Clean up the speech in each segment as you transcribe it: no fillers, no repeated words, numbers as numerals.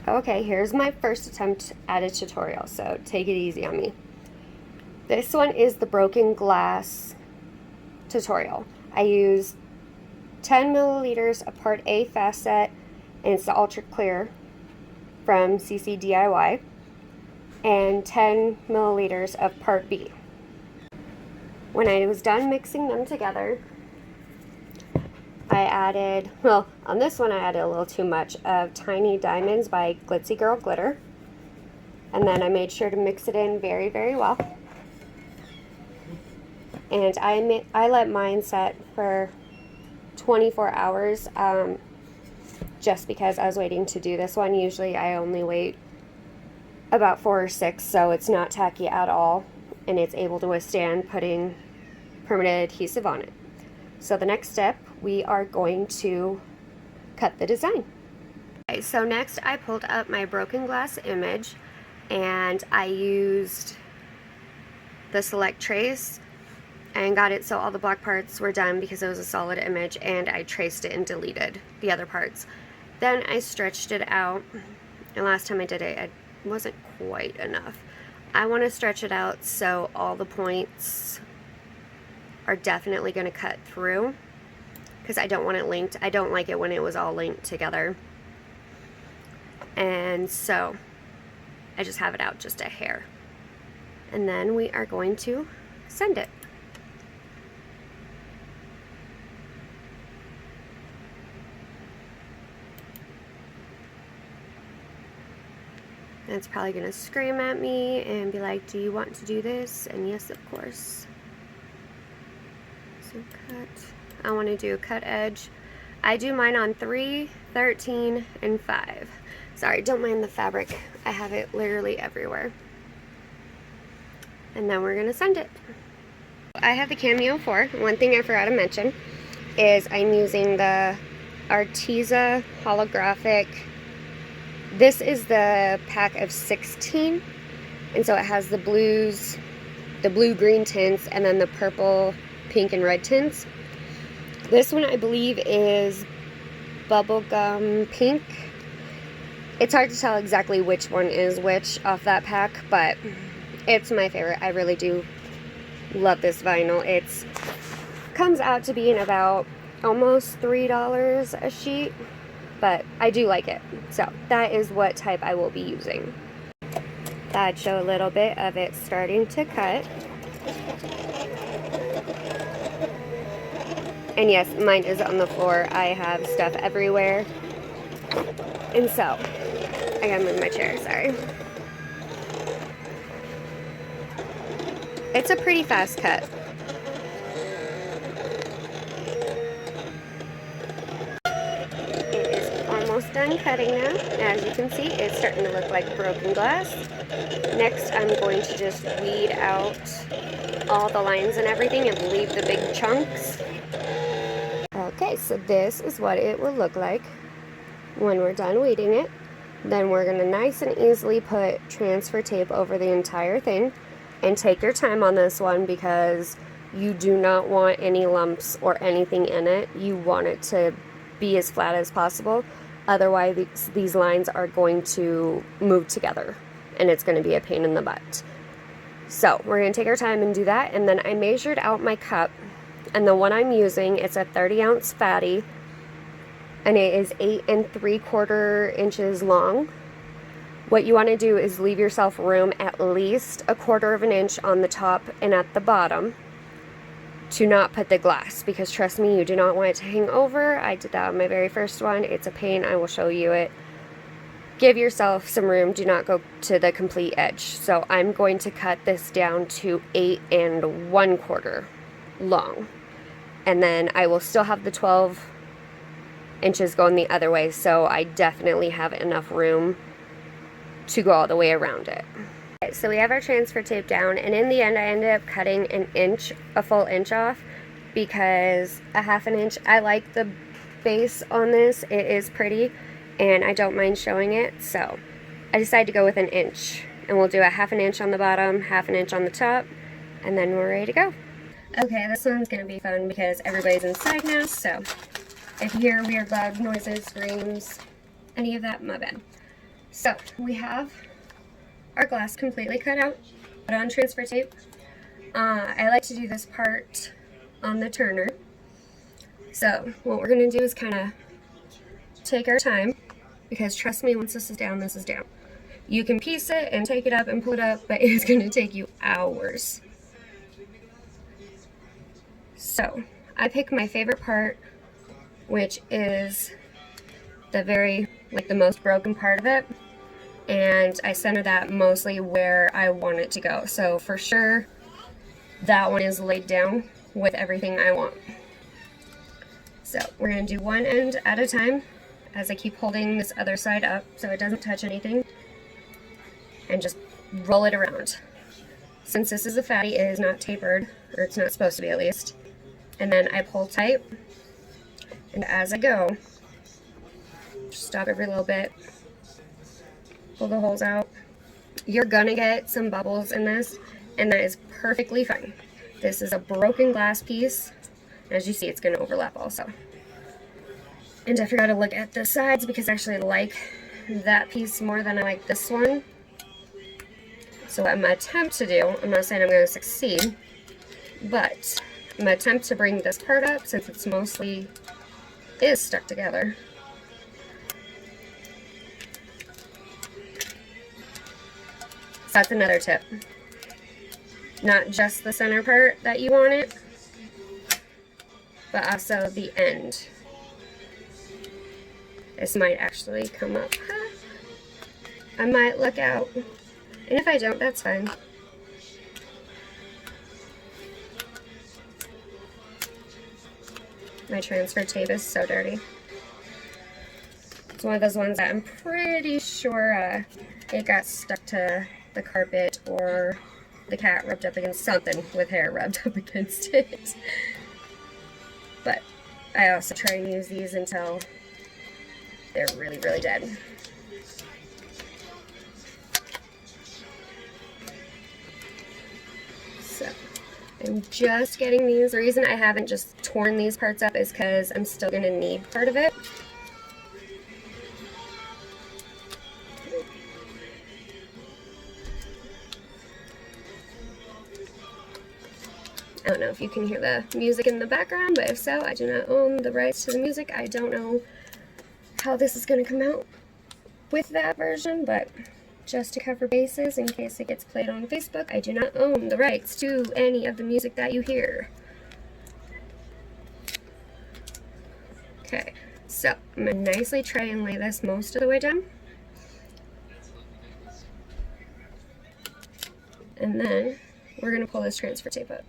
Okay, here's my first attempt at a tutorial, so take it easy on me. This one is the broken glass tutorial. I used 10 milliliters of Part A Fast Set, and it's the Ultra Clear from CC DIY, and 10 milliliters of Part B. When I was done mixing them together, I added, well, on this one I added a little too much of Tiny Diamonds by Glitzy Girl Glitter. And then I made sure to mix it in very, very well. And I let mine set for 24 hours just because I was waiting to do this one. Usually I only wait about 4 or 6, so it's not tacky at all. And it's able to withstand putting permanent adhesive on it. So the next step, we are going to cut the design. Okay, so next I pulled up my broken glass image and I used the select trace and got it so all the black parts were done because it was a solid image, and I traced it and deleted the other parts. Then I stretched it out, and last time I did it, it wasn't quite enough. I want to stretch it out so all the points are definitely going to cut through because I don't want it linked. I don't like it when it was all linked together. And so I just have it out just a hair. And then we are going to send it. And it's probably going to scream at me and be like, do you want to do this? And yes, of course. So cut. I want to do a cut edge. I do mine on 3, 13, and 5. Sorry, don't mind the fabric. I have it literally everywhere. And then we're going to send it. I have the Cameo 4. One thing I forgot to mention is I'm using the Arteza holographic. This is the pack of 16. And so it has the blues, the blue-green tints, and then the purple, pink, and red tints. This one I believe is bubblegum pink. It's hard to tell exactly which one is which off that pack, but it's my favorite. I really do love this vinyl. It comes out to being about almost $3 a sheet, but I do like it. So that is what type I will be using. I'd show a little bit of it starting to cut. And yes, mine is on the floor. I have stuff everywhere. And so, I gotta move my chair, sorry. It's a pretty fast cut. It is almost done cutting now. As you can see, it's starting to look like broken glass. Next, I'm going to just weed out all the lines and everything and leave the big chunks. Okay, so this is what it will look like when we're done weeding it. Then we're going to nice and easily put transfer tape over the entire thing. And take your time on this one because you do not want any lumps or anything in it. You want it to be as flat as possible. Otherwise, these lines are going to move together and it's going to be a pain in the butt. So we're going to take our time and do that. And then I measured out my cup. And the one I'm using, it's a 30-ounce fatty, and it is 8 3/4 inches long. What you want to do is leave yourself room at least 1/4 of an inch on the top and at the bottom to not put the glass, because trust me, you do not want it to hang over. I did that on my very first one. It's a pain. I will show you it. Give yourself some room. Do not go to the complete edge. So I'm going to cut this down to 8 1/4 long. And then I will still have the 12 inches going the other way, so I definitely have enough room to go all the way around it. Okay, so we have our transfer tape down, and in the end I ended up cutting a full inch off, because a 1/2 inch, I like the base on this. It is pretty, and I don't mind showing it, so I decided to go with 1 inch. And we'll do a 1/2 inch on the bottom, 1/2 inch on the top, and then we're ready to go. Okay, this one's going to be fun because everybody's inside now, so if you hear weird loud noises, screams, any of that, my bad. So we have our glass completely cut out, put on transfer tape. I like to do this part on the turner. So what we're going to do is kind of take our time, because trust me, once this is down, this is down. You can piece it and take it up and pull it up, but it's going to take you hours. So I pick my favorite part, which is the most broken part of it, and I center that mostly where I want it to go. So for sure, that one is laid down with everything I want. So we're going to do one end at a time as I keep holding this other side up so it doesn't touch anything, and just roll it around. Since this is a fatty, it is not tapered, or it's not supposed to be at least. And then I pull tight, and as I go, just stop every little bit, pull the holes out. You're gonna get some bubbles in this, and that is perfectly fine. This is a broken glass piece. As you see, it's gonna overlap also. And I forgot to look at the sides, because I actually like that piece more than I like this one. So what I'm going to attempt to do, I'm not saying I'm going to succeed, but I'm going to attempt to bring this part up, since it's mostly is stuck together. So that's another tip. Not just the center part that you want it, but also the end. This might actually come up. I might look out. And if I don't, that's fine. My transfer tape is so dirty. It's one of those ones that I'm pretty sure it got stuck to the carpet, or the cat rubbed up against something with hair rubbed up against it. But I also try and use these until they're really, really dead. So I'm just getting these. The reason I haven't just torn these parts up is because I'm still going to need part of it. I don't know if you can hear the music in the background, but if so, I do not own the rights to the music. I don't know how this is going to come out with that version, but just to cover bases in case it gets played on Facebook, I do not own the rights to any of the music that you hear. Okay, so I'm going to nicely try and lay this most of the way down. And then we're going to pull this transfer tape up.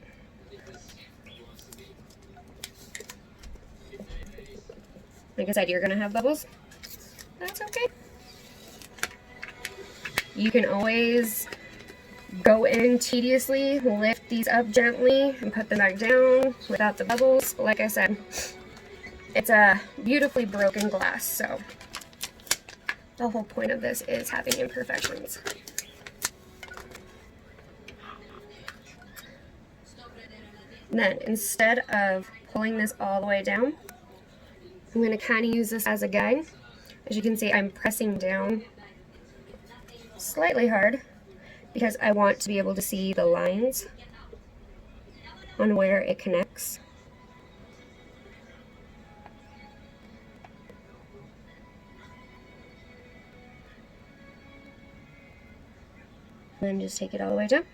Like I said, you're going to have bubbles. That's okay. You can always go in tediously, lift these up gently, and put them back down without the bubbles. But like I said, it's a beautifully broken glass, so the whole point of this is having imperfections. And then, instead of pulling this all the way down, I'm going to kind of use this as a guide. As you can see, I'm pressing down slightly hard because I want to be able to see the lines on where it connects. And then just take it all the way down.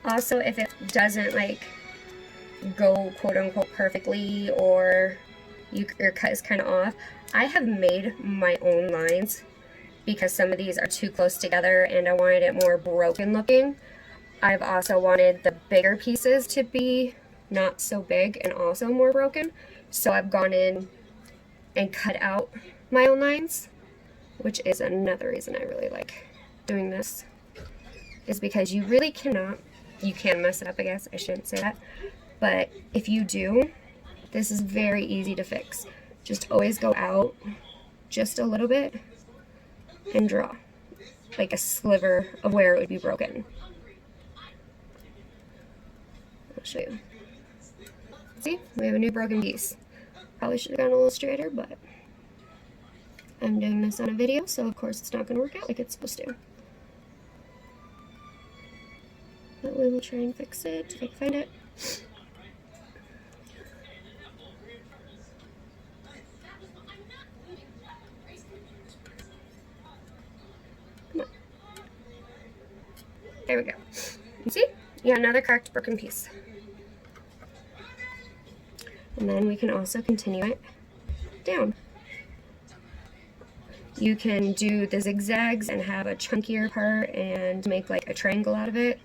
Also, if it doesn't go quote unquote perfectly, or your cut is kind of off, I have made my own lines because some of these are too close together and I wanted it more broken looking. I've also wanted the bigger pieces to be not so big and also more broken, so I've gone in and cut out my own lines, which is another reason I really like doing this, is because you really cannot, you can mess it up, I guess, I shouldn't say that, but if you do, this is very easy to fix. Just always go out just a little bit and draw like a sliver of where it would be broken. I'll show you. See, we have a new broken piece. Probably should have gone a little straighter, but I'm doing this on a video, so of course it's not going to work out like it's supposed to. But we will try and fix it if I can find it. Come on. There we go. You see? You got another cracked, broken piece. And then we can also continue it down. You can do the zigzags and have a chunkier part and make like a triangle out of it.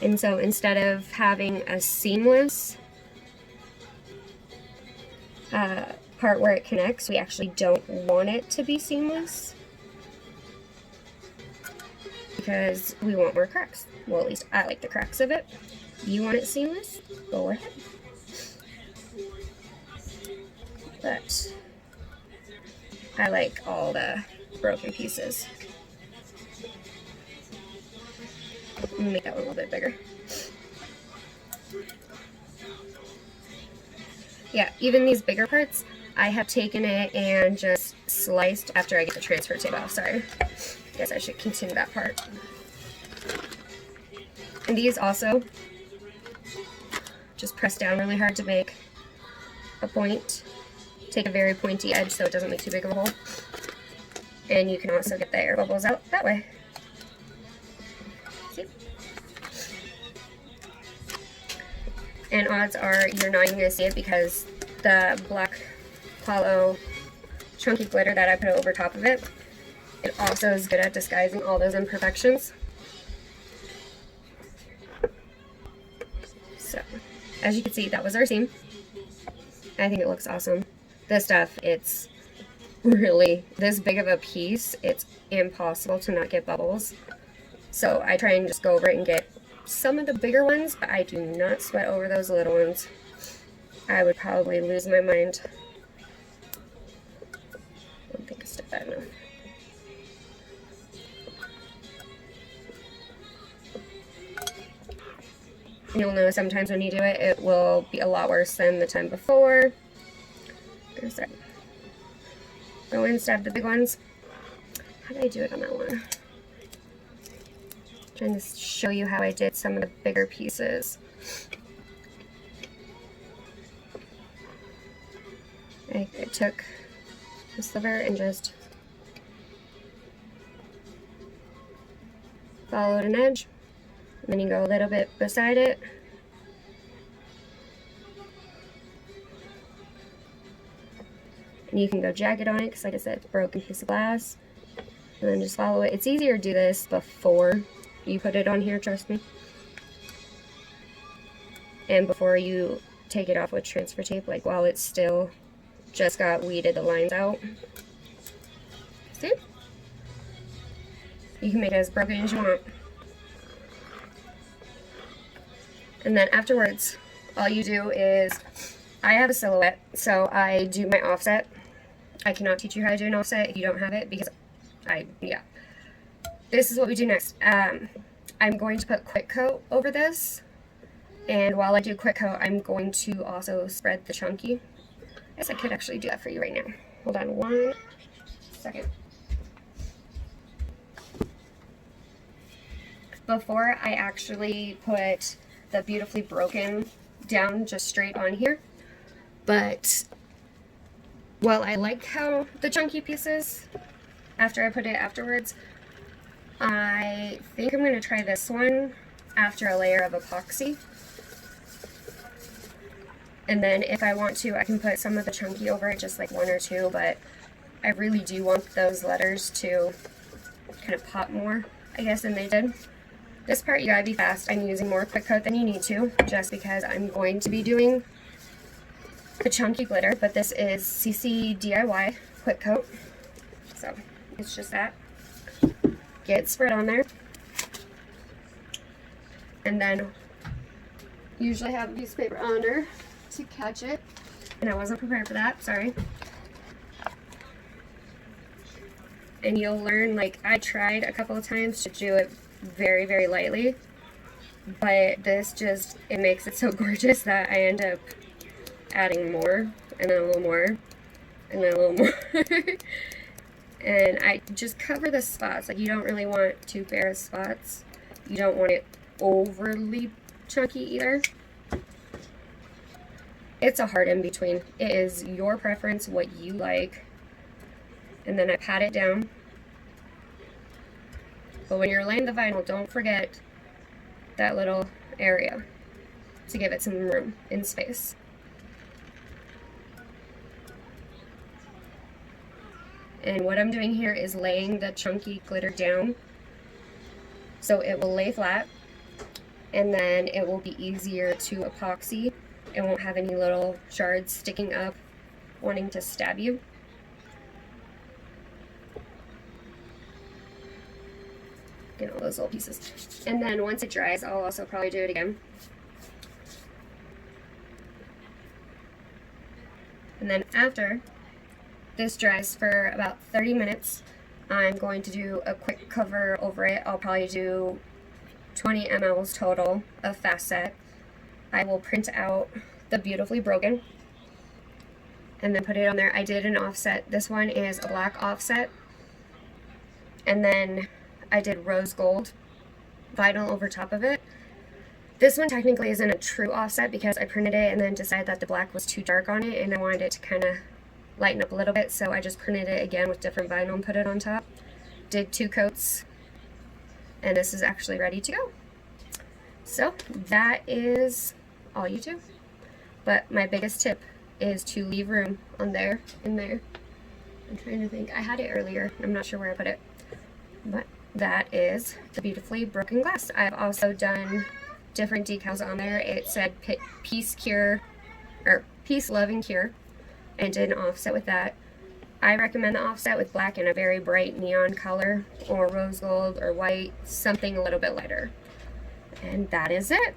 And so instead of having a seamless part where it connects, we actually don't want it to be seamless because we want more cracks. Well, at least I like the cracks of it. You want it seamless? Go ahead. But I like all the broken pieces. I'm gonna make that one a little bit bigger. Yeah, even these bigger parts, I have taken it and just sliced after I get the transfer tape off. Sorry. Guess I should continue that part. And these also, just press down really hard to make a point. Take a very pointy edge so it doesn't make too big of a hole. And you can also get the air bubbles out that way. See? And odds are you're not even going to see it because the black hollow chunky glitter that I put over top of it, it also is good at disguising all those imperfections. So, as you can see, that was our seam. I think it looks awesome. This stuff, it's really this big of a piece, it's impossible to not get bubbles. So I try and just go over it and get some of the bigger ones, but I do not sweat over those little ones. I would probably lose my mind. I don't think I stuck that enough. You'll know sometimes when you do it, it will be a lot worse than the time before. There's that. Go in, stab the big ones. How did I do it on that one? Trying to show you how I did some of the bigger pieces. I took the sliver and just followed an edge. And then you go a little bit beside it. And you can go jagged on it because, like I said, it's a broken piece of glass. And then just follow it. It's easier to do this before you put it on here, trust me. And before you take it off with transfer tape, like while it's still just got weeded the lines out. See? You can make it as broken as you want. And then afterwards, all you do is, I have a silhouette, so I do my offset. I cannot teach you how to do an offset if you don't have it, because yeah. This is what we do next. I'm going to put quick coat over this, and while I do quick coat, I'm going to also spread the chunky. I guess I could actually do that for you right now. Hold on one second. Before I actually put the beautifully broken down just straight on here, but while I like how the chunky pieces after I put it afterwards, I think I'm going to try this one after a layer of epoxy. And then if I want to, I can put some of the chunky over it, just like one or two, but I really do want those letters to kind of pop more, I guess, than they did. This part, you gotta be fast. I'm using more quick coat than you need to, just because I'm going to be doing the chunky glitter, but this is CC DIY quick coat. So it's just that. Get it spread on there. And then usually have a piece of paper under to catch it. And I wasn't prepared for that, sorry. and you'll learn, like, I tried a couple of times to do it very, very lightly, but this just, it makes it so gorgeous that I end up adding more, and then a little more, and then a little more. And I just cover the spots. Like, you don't really want too bare spots. You don't want it overly chunky either. It's a hard in between. It is your preference, what you like. And then I pat it down. But when you're laying the vinyl, don't forget that little area to give it some room and space. And what I'm doing here is laying the chunky glitter down so it will lay flat, and then it will be easier to epoxy. It won't have any little shards sticking up wanting to stab you. Get all those little pieces. And then once it dries, I'll also probably do it again. And then after this dries for about 30 minutes, I'm going to do a quick cover over it. I'll probably do 20 mLs total of fast set. I will print out the Beautifully Broken and then put it on there. I did an offset. This one is a black offset. And then I did rose gold vinyl over top of it. This one technically isn't a true offset because I printed it and then decided that the black was too dark on it and I wanted it to kind of lighten up a little bit, so I just printed it again with different vinyl and put it on top. Did 2 coats, and this is actually ready to go. So that is all you do. But my biggest tip is to leave room on there, in there. I'm trying to think. I had it earlier. I'm not sure where I put it. But that is the Beautifully Broken glass. I've also done different decals on there. It said Peace Cure, or Peace, Love, and Cure, and did an offset with that. I recommend the offset with black and a very bright neon color, or rose gold or white, something a little bit lighter. And that is it.